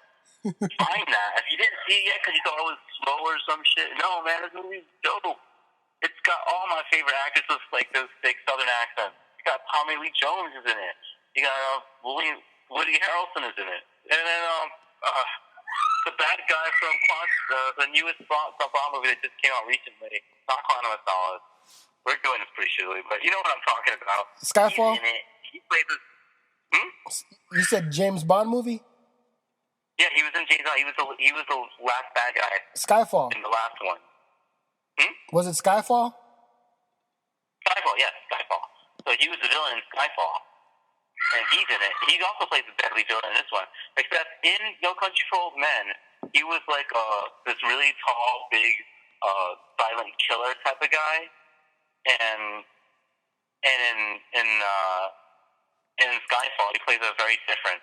Find that. If you didn't see it yet because you thought it was slow or some shit, no, man, this movie's dope. It's got all my favorite actors with like those thick Southern accents. You got Tommy Lee Jones is in it. You got Woody Harrelson is in it, and then the bad guy from the newest Bond movie that just came out recently, not Quantum of Solace. We're doing this pretty shitty, but you know what I'm talking about. Skyfall? He's in it. He plays this. You said James Bond movie? Yeah, he was in James Bond. He was the last bad guy. Skyfall. In the last one. Was it Skyfall? Skyfall, yes, Skyfall. So he was the villain in Skyfall. And he's in it. He also plays the deadly villain in this one. Except in No Country for Old Men, he was like this really tall, big, silent killer type of guy. And in Skyfall, he plays a very different,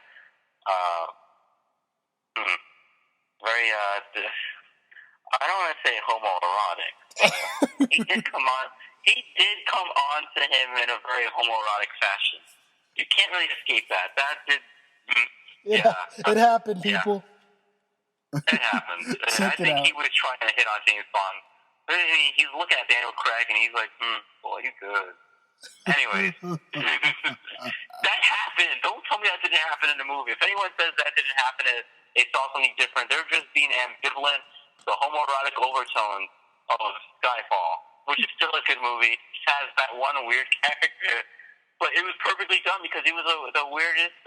very I don't want to say homoerotic. He did come on to him in a very homoerotic fashion. You can't really escape that. That did. It happened, people. Yeah. It happened. I think he was trying to hit on James Bond. He's looking at Daniel Craig and he's like, boy, he's good. Anyways, that happened. Don't tell me that didn't happen in the movie. If anyone says that didn't happen, they saw something different. They're just being ambivalent. The homoerotic overtones of Skyfall, which is still a good movie. has that one weird character, but it was perfectly done because he was the weirdest,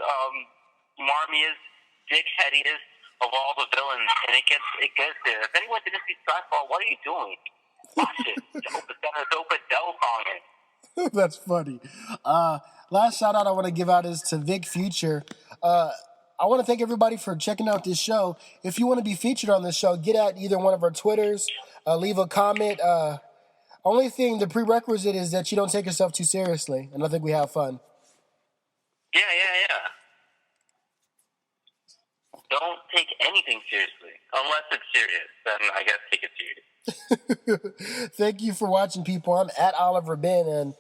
smarmiest, dickheadiest of all the villains, and it gets there. If anyone didn't see Skyfall, what are you doing? Watch it. Dope Adele song it. That's funny. Last shout out I want to give out is to Vic Future. I want to thank everybody for checking out this show. If you want to be featured on this show, get at either one of our Twitters, leave a comment. Only thing, the prerequisite is that you don't take yourself too seriously, and I think we have fun. Yeah. Don't take anything seriously. Unless it's serious, then I guess take it serious. Thank you for watching, people. I'm at Oliver Ben, and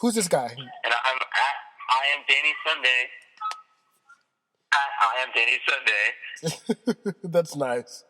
who's this guy? And I am Danny Sunday. I am Danny Sunday. That's nice.